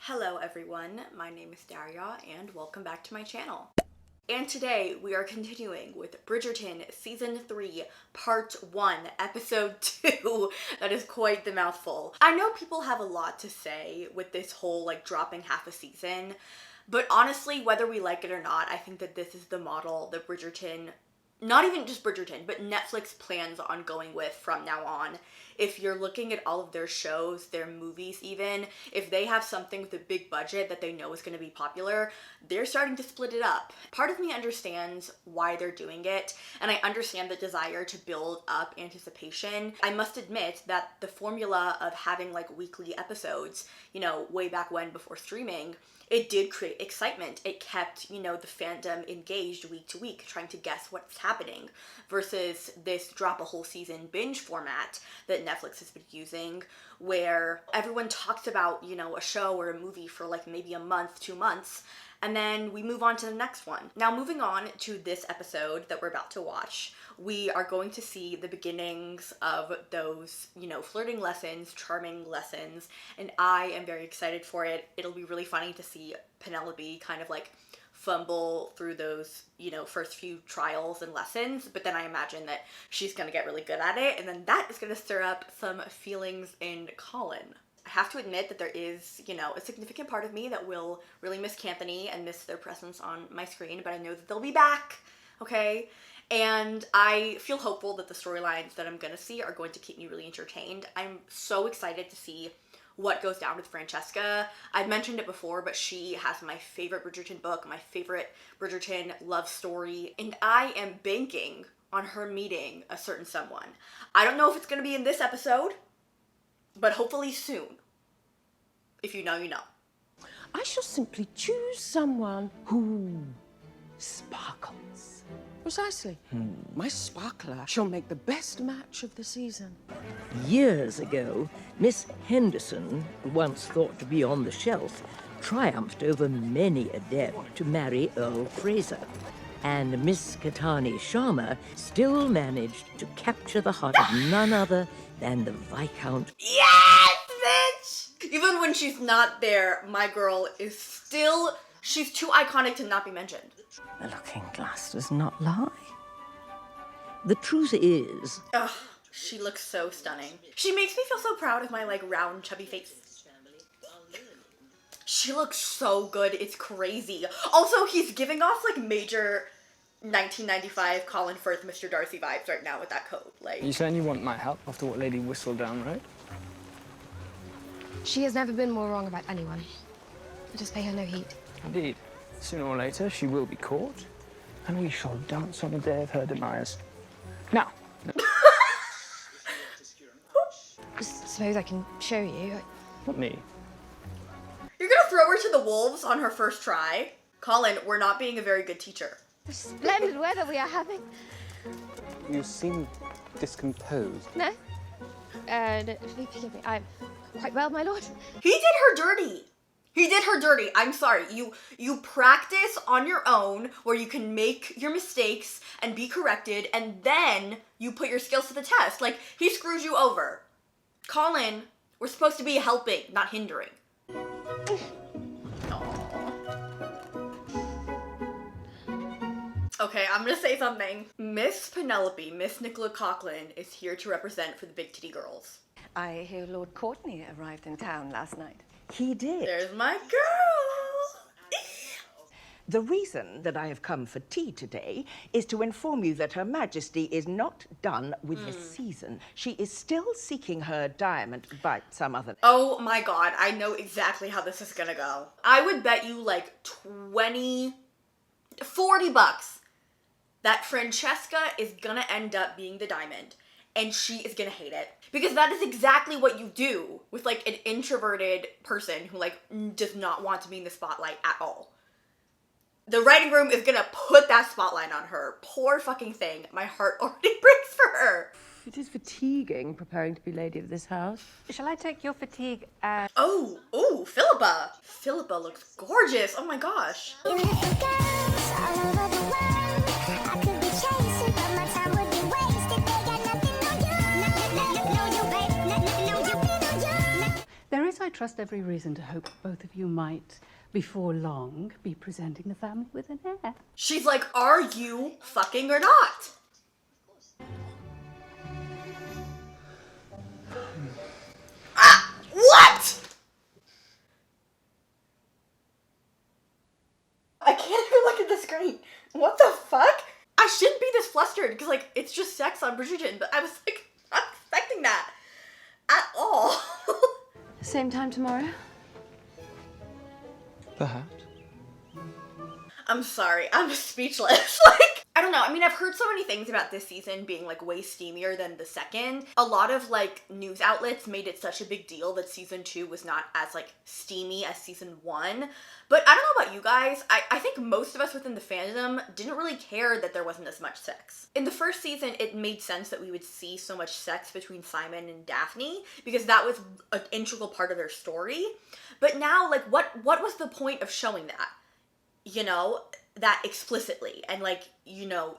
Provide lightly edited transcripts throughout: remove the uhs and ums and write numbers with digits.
Hello everyone, my name is Daria and welcome back to my channel. And today we are continuing with Bridgerton Season 3, Part 1, Episode 2. That is quite the mouthful. I know people have a lot to say with this whole dropping half a season, but honestly, whether we like it or not, I think that this is the model that Bridgerton, not even just Bridgerton, but Netflix plans on going with from now on. If you're looking at all of their shows, their movies even, if they have something with a big budget that they know is going to be popular, they're starting to split it up. Part of me understands why they're doing it, and I understand the desire to build up anticipation. I must admit that the formula of having weekly episodes, way back when before streaming, it did create excitement. It kept, the fandom engaged week to week, trying to guess what's happening, versus this drop a whole season binge format that Netflix has been using, where everyone talks about, a show or a movie for maybe a month, 2 months, and then we move on to the next one. Now, moving on to this episode that we're about to watch, we are going to see the beginnings of those, flirting lessons, charming lessons, and I am very excited for it. It'll be really funny to see Penelope kind of fumble through those, first few trials and lessons, but then I imagine that she's gonna get really good at it, and then that is gonna stir up some feelings in Colin. I have to admit that there is, a significant part of me that will really miss Anthony and miss their presence on my screen, but I know that they'll be back, okay? And I feel hopeful that the storylines that I'm gonna see are going to keep me really entertained. I'm so excited to see what goes down with Francesca. I've mentioned it before, but she has my favorite Bridgerton book, my favorite Bridgerton love story, and I am banking on her meeting a certain someone. I don't know if it's gonna be in this episode, but hopefully soon. If you know, you know. I shall simply choose someone who sparkles. Precisely. My sparkler shall make the best match of the season. Years ago, Miss Henderson, once thought to be on the shelf, triumphed over many a deb to marry Earl Fraser. And Miss Katani Sharma still managed to capture the heart of none other than the Viscount. Yes, bitch! Even when she's not there, my girl is still, she's too iconic to not be mentioned. The looking glass does not lie. The truth is... Ugh, she looks so stunning. She makes me feel so proud of my round chubby face. She looks so good, it's crazy. Also, he's giving off major 1995 Colin Firth, Mr. Darcy vibes right now with that coat. You saying you want my help after what Lady whistled down, right? She has never been more wrong about anyone. I just pay her no heed. Indeed. Sooner or later, she will be caught, and we shall dance on the day of her demise. Now. I suppose I can show you. Not me. You're gonna throw her to the wolves on her first try? Colin, we're not being a very good teacher. The splendid weather we are having. You seem discomposed. No? No, forgive me. I'm quite well, my lord. He did her dirty. He did her dirty. I'm sorry. You practice on your own where you can make your mistakes and be corrected, and then you put your skills to the test. He screws you over. Colin, we're supposed to be helping, not hindering. Okay, I'm gonna say something. Miss Penelope, Miss Nicola Coughlan, is here to represent for the big titty girls. I hear Lord Courtney arrived in town last night. He did. There's my girl! The reason that I have come for tea today is to inform you that Her Majesty is not done with this season. She is still seeking her diamond by some other... Oh my god, I know exactly how this is gonna go. I would bet you $40 that Francesca is gonna end up being the diamond, and she is gonna hate it. Because that is exactly what you do with an introverted person who does not want to be in the spotlight at all. The writing room is gonna put that spotlight on her. Poor fucking thing. My heart already breaks for her. It is fatiguing preparing to be lady of this house. Shall I take your fatigue as... Oh, Philippa. Philippa looks gorgeous. Oh my gosh. There is, I I trust every reason to hope both of you might, before long, be presenting the family with an heir. She's like, are you fucking or not? Ah! What? I can't even look at the screen. What the fuck? I shouldn't be this flustered because, like, it's just sex on Bridgerton, but I was, like, not expecting that at all. Same time tomorrow? Perhaps. I'm sorry, I'm speechless. Like, I don't know. I mean, I've heard so many things about this season being, like, way steamier than the second. A lot of, like, news outlets made it such a big deal that season 2 was not as, like, steamy as season 1. But I don't know about you guys. I think most of us within the fandom didn't really care that there wasn't as much sex. In the first season, it made sense that we would see so much sex between Simon and Daphne because that was an integral part of their story. But now, like, what was the point of showing that? You know, that explicitly, and, like, you know,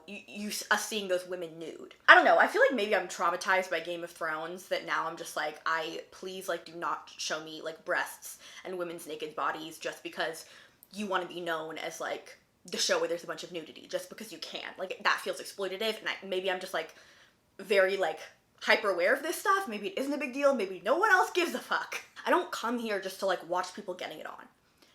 us seeing those women nude. I don't know, I feel like maybe I'm traumatized by Game of Thrones, that now I'm just like, please, like, do not show me, like, breasts and women's naked bodies just because you want to be known as, like, the show where there's a bunch of nudity, just because you can. Like, that feels exploitative, and maybe I'm just, like, very, like, hyper aware of this stuff. Maybe it isn't a big deal, maybe no one else gives a fuck. I don't come here just to, like, watch people getting it on.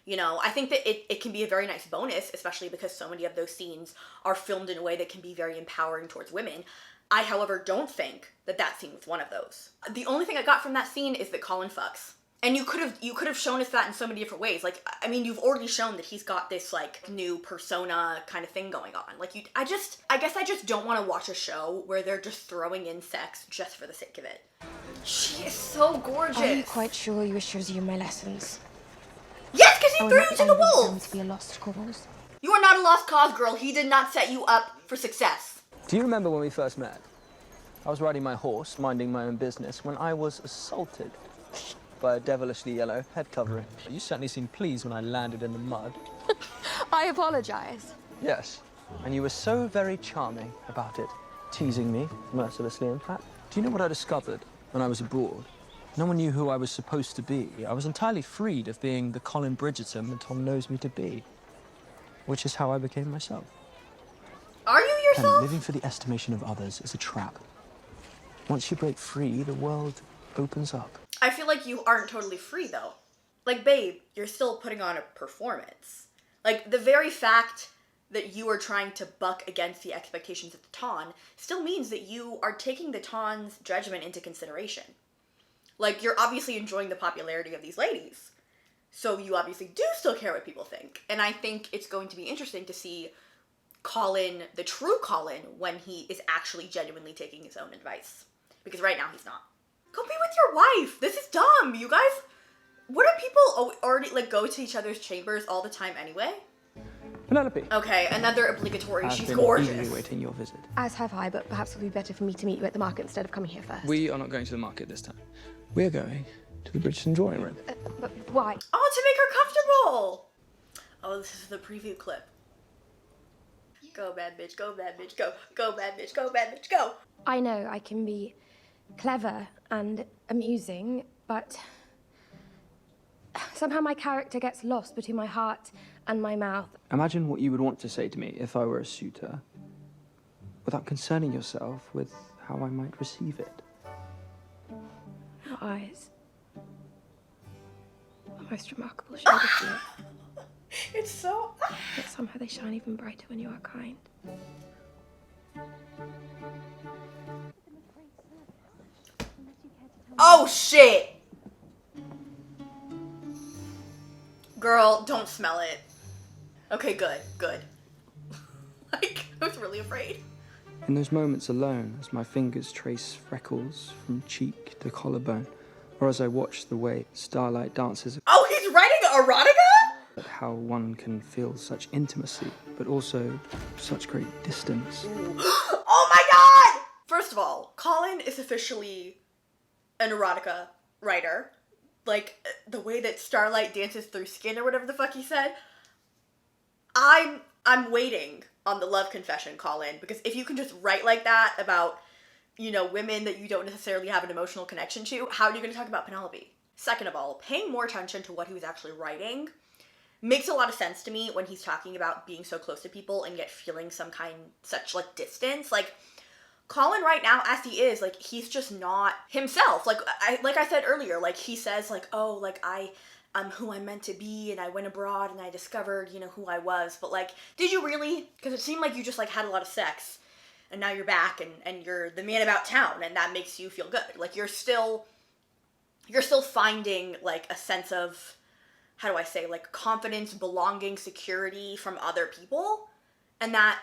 You know, I think that it can be a very nice bonus, especially because so many of those scenes are filmed in a way that can be very empowering towards women. I, however, don't think that that scene was one of those. The only thing I got from that scene is that Colin fucks. And you could have shown us that in so many different ways. Like, I mean, you've already shown that he's got this, like, new persona kind of thing going on. Like, I guess I just don't want to watch a show where they're just throwing in sex just for the sake of it. She is so gorgeous. Are you quite sure you wish to resume my lessons? Yes, because he I threw would you not to the allow them wolves! to be a lost cause. You are not a lost cause, girl. He did not set you up for success. Do you remember when we first met? I was riding my horse, minding my own business, when I was assaulted by a devilishly yellow head covering. You certainly seemed pleased when I landed in the mud. I apologize. Yes, and you were so very charming about it, teasing me, mercilessly in fact. Do you know what I discovered when I was abroad? No one knew who I was supposed to be. I was entirely freed of being the Colin Bridgerton that Tom knows me to be, which is how I became myself. Are you And yourself? living for the estimation of others is a trap. Once you break free, the world opens up. I feel like you aren't totally free, though. Like, babe, you're still putting on a performance. Like, the very fact that you are trying to buck against the expectations of the Ton still means that you are taking the Ton's judgment into consideration. Like, you're obviously enjoying the popularity of these ladies. So you obviously do still care what people think. And I think it's going to be interesting to see Colin, the true Colin, when he is actually genuinely taking his own advice. Because right now he's not. Go be with your wife! This is dumb, you guys! What do people already, like, go to each other's chambers all the time anyway? Penelope. Okay, another obligatory. I've She's been gorgeous. eagerly awaiting your visit. As have I, but perhaps it would be better for me to meet you at the market instead of coming here first. We are not going to the market this time. We're going to the Bridgerton drawing room. But why? Oh, to make her comfortable! Oh, this is the preview clip. Go, bad bitch, go, bad bitch, go. Go, bad bitch, go, bad bitch, go. I know I can be clever and amusing, but somehow my character gets lost between my heart and my mouth. Imagine what you would want to say to me if I were a suitor, without concerning yourself with how I might receive it. Your eyes. The most remarkable shade of blue. It's so... Yet somehow they shine even brighter when you are kind. Oh, shit! Girl, don't smell it. Okay, good, good. Like, I was really afraid. In those moments alone, as my fingers trace freckles from cheek to collarbone, or as I watch the way starlight dances, Oh, he's writing erotica? how one can feel such intimacy, but also such great distance. Oh my god! First of all, Colin is officially an erotica writer. Like, the way that starlight dances through skin or whatever the fuck he said. I'm waiting on the love confession, Colin, because if you can just write like that about, you know, women that you don't necessarily have an emotional connection to, how are you going to talk about Penelope? Second of all, paying more attention to what he was actually writing makes a lot of sense to me when he's talking about being so close to people and yet feeling such like distance. Like, Colin right now, as he is, like, he's just not himself. Like I said earlier, like, he says, like, oh, like, I'm who I'm meant to be, and I went abroad and I discovered, you know, who I was. But, like, did you really? Because it seemed like you just, like, had a lot of sex, and now you're back, and you're the man about town, and that makes you feel good. Like, you're still finding, like, a sense of, how do I say, like, confidence, belonging, security from other people, and that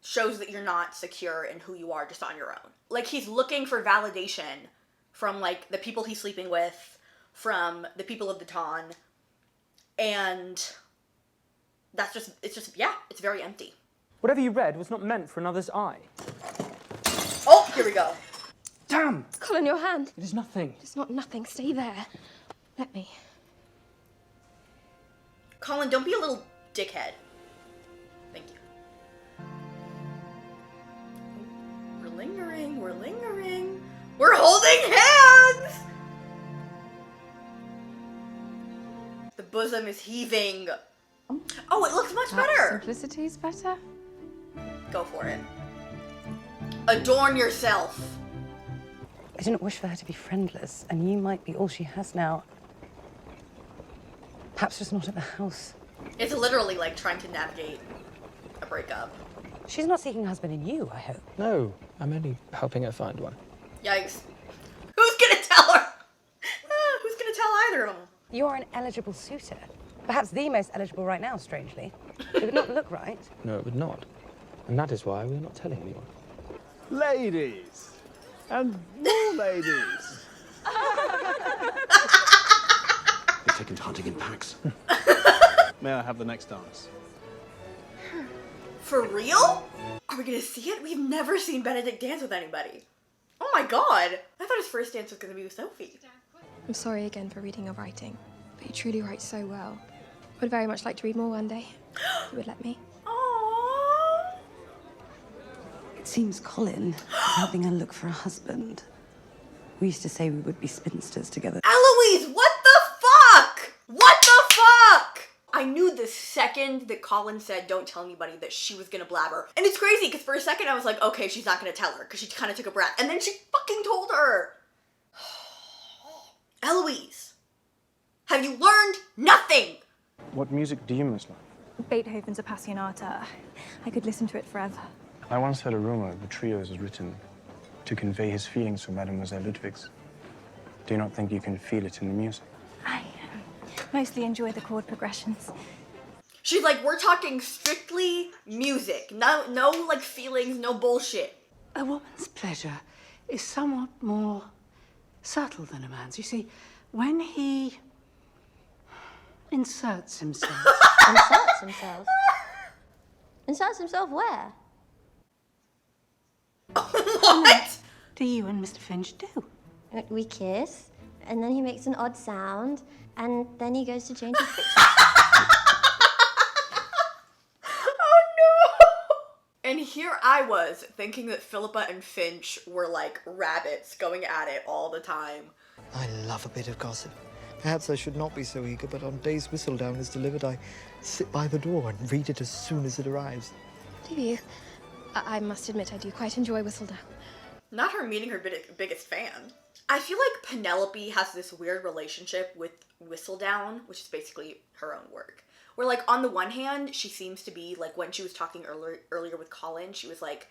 shows that you're not secure in who you are just on your own. Like, he's looking for validation from, like, the people he's sleeping with, from the people of the town, and it's very empty. Whatever you read was not meant for another's eye. Oh, here we go. Damn! Colin, your hand. It is nothing. It's not nothing. Stay there. Let me. Colin, don't be a little dickhead. Thank you. We're lingering. We're holding hands! The bosom is heaving. Oh, it looks much better. Simplicity's better. Go for it. Adorn yourself. I didn't wish for her to be friendless, and you might be all she has now. Perhaps just not at the house. It's literally like trying to navigate a breakup. She's not seeking a husband in you, I hope. No, I'm only helping her find one. Yikes. Who's gonna tell her? Who's gonna tell either of them? You're an eligible suitor. Perhaps the most eligible right now, strangely. It would not look right. No, it would not. And that is why we're not telling anyone. Ladies! And more ladies! They're taken to hunting in packs. May I have the next dance? For real? Are we gonna see it? We've never seen Benedict dance with anybody. Oh my god! I thought his first dance was gonna be with Sophie. I'm sorry again for reading your writing, but you truly write so well. I would very much like to read more one day. If you would let me. Aww. It seems Colin is helping her look for a husband. We used to say we would be spinsters together. Eloise, what the fuck? What the fuck? I knew the second that Colin said, don't tell anybody, that she was gonna blabber. And it's crazy, because for a second I was like, okay, she's not gonna tell her, because she kind of took a breath. And then she fucking told her. Eloise, have you learned nothing? What music do you most like? Beethoven's Appassionata. I could listen to it forever. I once heard a rumor the trios was written to convey his feelings for Mademoiselle Ludwig's. Do you not think you can feel it in the music? I mostly enjoy the chord progressions. She's like, we're talking strictly music. No like feelings, no bullshit. A woman's pleasure is somewhat more subtle than a man's. You see, when he inserts himself. Inserts himself? Inserts himself where? What? Do you and Mr. Finch do? We kiss, and then he makes an odd sound, and then he goes to change his picture. Oh no! And here I was, thinking that Philippa and Finch were like rabbits going at it all the time. I love a bit of gossip. Perhaps I should not be so eager, but on days Whistledown is delivered, I sit by the door and read it as soon as it arrives. Do you? I must admit, I do quite enjoy Whistledown. Not her meeting her biggest fan. I feel like Penelope has this weird relationship with Whistledown, which is basically her own work. Where, like, on the one hand, she seems to be, like, when she was talking earlier with Colin, she was like,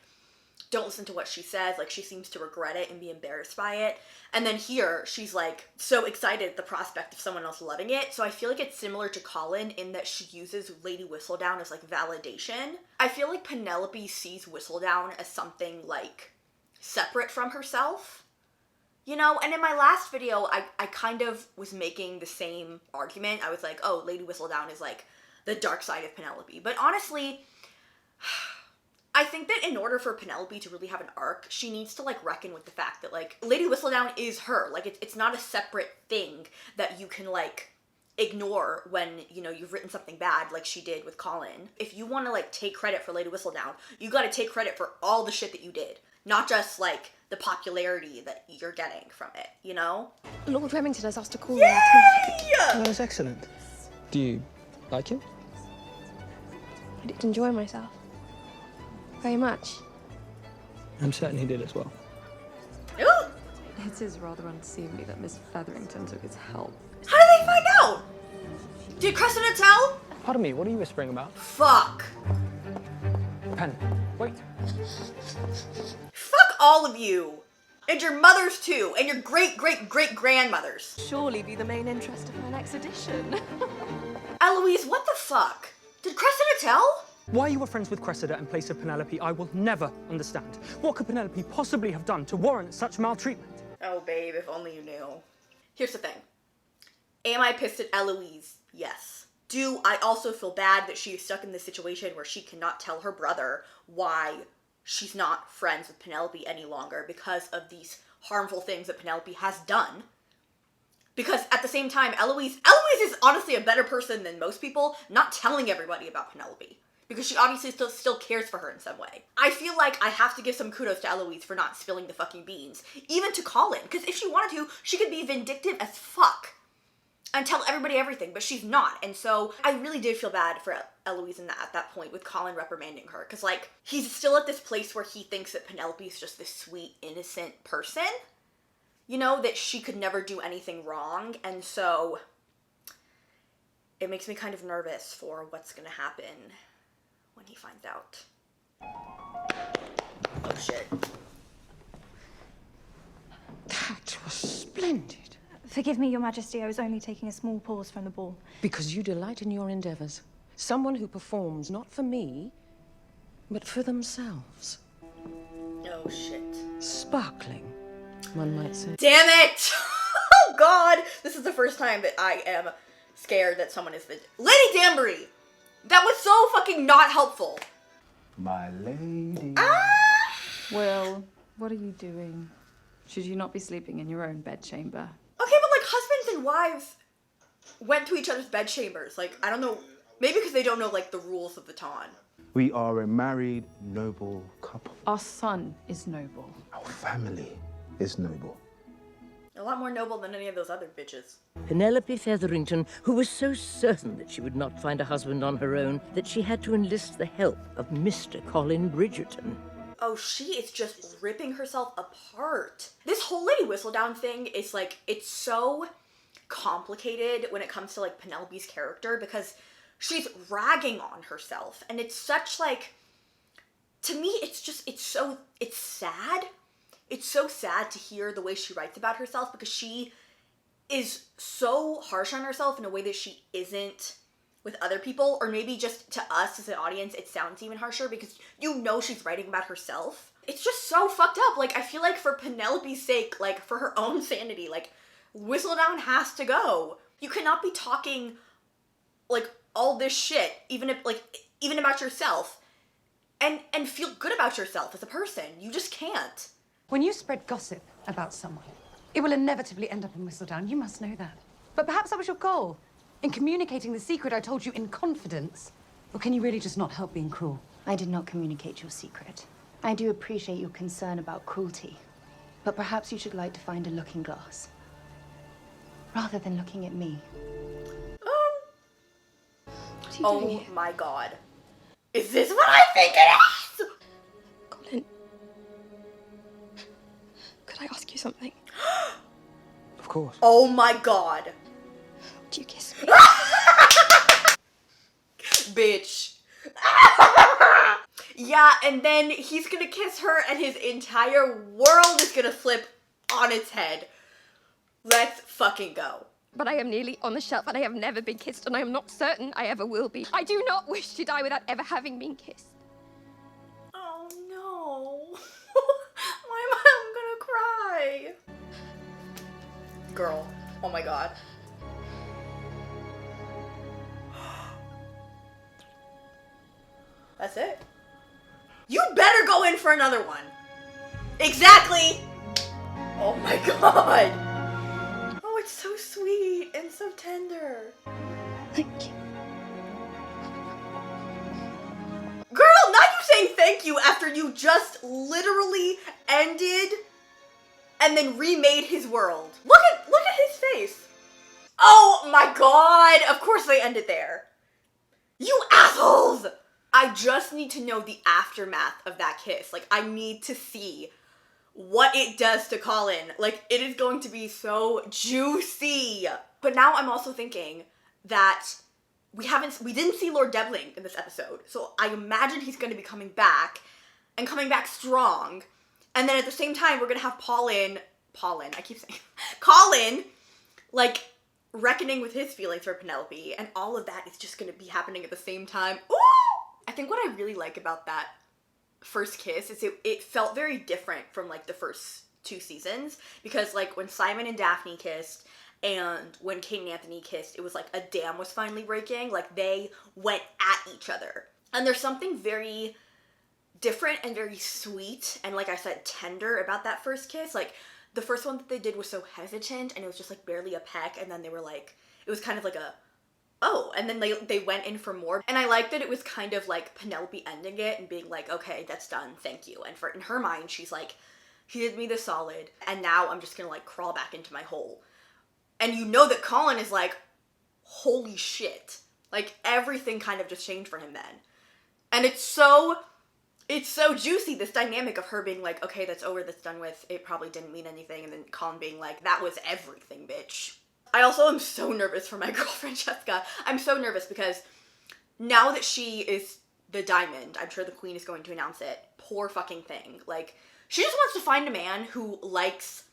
don't listen to what she says. Like, she seems to regret it and be embarrassed by it. And then here, she's, like, so excited at the prospect of someone else loving it. So I feel like it's similar to Colin in that she uses Lady Whistledown as, like, validation. I feel like Penelope sees Whistledown as something, like, separate from herself. You know, and in my last video, I kind of was making the same argument. I was like, oh, Lady Whistledown is, like, the dark side of Penelope. But honestly, I think that in order for Penelope to really have an arc, she needs to, like, reckon with the fact that, like, Lady Whistledown is her. Like, it's not a separate thing that you can, like, ignore when, you know, you've written something bad like she did with Colin. If you want to like take credit for Lady Whistledown, you got to take credit for all the shit that you did, not just like the popularity that you're getting from it, you know? Lord Remington has asked to call Yay! me. Oh, that's excellent. Do you like him? I did enjoy myself. Very much. I'm certain he did as well. Ooh! It is rather unseemly that Miss Featherington took his help. How did they find out? Did Cressida tell? Pardon me, what are you whispering about? Fuck. Pen, wait. Fuck all of you. And your mothers too. And your great-great-great-grandmothers. Surely be the main interest of her next edition. Eloise, what the fuck? Did Cressida tell? Why you were friends with Cressida in place of Penelope, I will never understand. What could Penelope possibly have done to warrant such maltreatment? Oh, babe, if only you knew. Here's the thing. Am I pissed at Eloise? Yes. Do I also feel bad that she is stuck in this situation where she cannot tell her brother why she's not friends with Penelope any longer because of these harmful things that Penelope has done? Because at the same time, Eloise is honestly a better person than most people not telling everybody about Penelope. Because she obviously still cares for her in some way. I feel like I have to give some kudos to Eloise for not spilling the fucking beans. Even to Colin. Because if she wanted to, she could be vindictive as fuck. And tell everybody everything. But she's not. And so I really did feel bad for Eloise at that point with Colin reprimanding her. Because like, he's still at this place where he thinks that Penelope is just this sweet, innocent person. You know, that she could never do anything wrong. And so it makes me kind of nervous for what's gonna happen when he finds out. Oh shit. That was splendid. Forgive me, Your Majesty, I was only taking a small pause from the ball. Because you delight in your endeavours. Someone who performs not for me, but for themselves. Oh shit. Sparkling, one might say. Damn it! Oh god! This is the first time that I am scared that someone is Lady Danbury! That was so fucking not helpful. My lady. Will, what are you doing? Should you not be sleeping in your own bedchamber? Okay, but like husbands and wives went to each other's bedchambers. Like, I don't know, maybe because they don't know like the rules of the ton. We are a married, noble couple. Our son is noble. Our family is noble. A lot more noble than any of those other bitches. Penelope Featherington, who was so certain that she would not find a husband on her own, that she had to enlist the help of Mr. Colin Bridgerton. Oh, she is just ripping herself apart. This whole Lady Whistledown thing is like, it's so complicated when it comes to like Penelope's character because she's ragging on herself. And it's such like, to me, it's sad. It's so sad to hear the way she writes about herself because she is so harsh on herself in a way that she isn't with other people, or maybe just to us as an audience, it sounds even harsher because you know she's writing about herself. It's just so fucked up. Like, I feel like for Penelope's sake, like, for her own sanity, like, Whistledown has to go. You cannot be talking, like, all this shit, even about yourself, and feel good about yourself as a person. You just can't. When you spread gossip about someone, it will inevitably end up in Whistledown. You must know that. But perhaps that was your goal, in communicating the secret I told you in confidence. Or can you really just not help being cruel? I did not communicate your secret. I do appreciate your concern about cruelty, but perhaps you should like to find a looking glass, rather than looking at me. Oh my god. Is this what I think it is? Colin, could I ask you something? Of course. Oh my god. Would you kiss me? Bitch. Yeah, and then he's gonna kiss her and his entire world is gonna flip on its head. Let's fucking go. But I am nearly on the shelf and I have never been kissed and I am not certain I ever will be. I do not wish to die without ever having been kissed. Oh no. Why am I gonna cry? Girl, oh my god. That's it. You better go in for another one. Exactly. Oh my god. Oh, it's so sweet. and so tender. Thank you. Girl, not you saying thank you after you just literally ended and then remade his world. Look at his face. Oh my god, of course they ended there. You assholes! I just need to know the aftermath of that kiss. Like, I need to see what it does to Colin. Like, it is going to be so juicy. But now I'm also thinking that we didn't see Lord Devling in this episode. So I imagine he's going to be coming back and coming back strong. And then at the same time, we're going to have Colin, like, reckoning with his feelings for Penelope. And all of that is just going to be happening at the same time. Ooh! I think what I really like about that first kiss is it felt very different from, like, the first 2 seasons. Because, like, when Simon and Daphne kissed and when Kate and Anthony kissed, it was like a dam was finally breaking. Like, they went at each other. And there's something very different and very sweet and, like I said, tender about that first kiss. Like, the first one that they did was so hesitant and it was just, like, barely a peck. And then they were like, it was kind of like a, oh, and then they went in for more. And I like that it was kind of like Penelope ending it and being like, okay, that's done, thank you. And in her mind, she's like, he did me the solid, and now I'm just gonna, like, crawl back into my hole. And you know that Colin is like, holy shit. Like, everything kind of just changed for him then. And it's so juicy, this dynamic of her being like, okay, that's over, that's done with, it probably didn't mean anything, and then Colin being like, that was everything, bitch. I also am so nervous for my girl Francesca. I'm so nervous because now that she is the diamond, I'm sure the queen is going to announce it, poor fucking thing. Like, she just wants to find a man who likes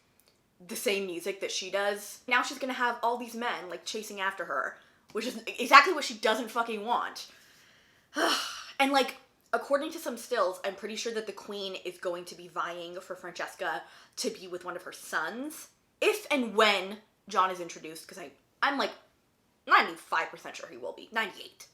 the same music that she does. Now she's gonna have all these men, like, chasing after her, which is exactly what she doesn't fucking want. And, like, according to some stills, I'm pretty sure that the queen is going to be vying for Francesca to be with one of her sons. If and when John is introduced, because I'm like 95% sure he will be, 98.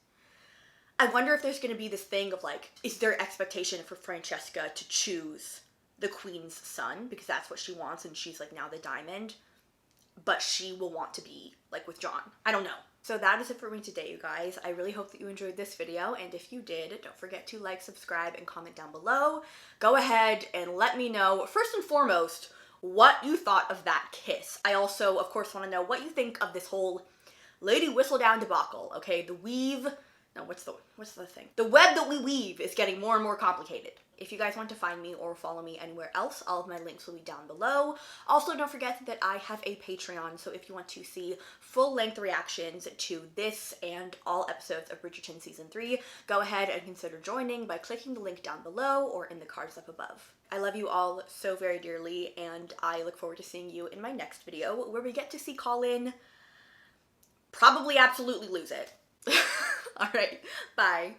I wonder if there's going to be this thing of, like, is there expectation for Francesca to choose the queen's son, because that's what she wants, and she's, like, now the diamond, but she will want to be, like, with John. I don't know. So that is it for me today, you guys. I really hope that you enjoyed this video, and if you did, don't forget to like, subscribe, and comment down below. Go ahead and let me know, first and foremost, what you thought of that kiss. I also, of course, want to know what you think of this whole Lady Whistledown debacle, okay? The weave, no, what's the thing? The web that we weave is getting more and more complicated. If you guys want to find me or follow me anywhere else, all of my links will be down below. Also, don't forget that I have a Patreon, so if you want to see full-length reactions to this and all episodes of Bridgerton Season 3, go ahead and consider joining by clicking the link down below or in the cards up above. I love you all so very dearly, and I look forward to seeing you in my next video, where we get to see Colin probably absolutely lose it. Alright, bye.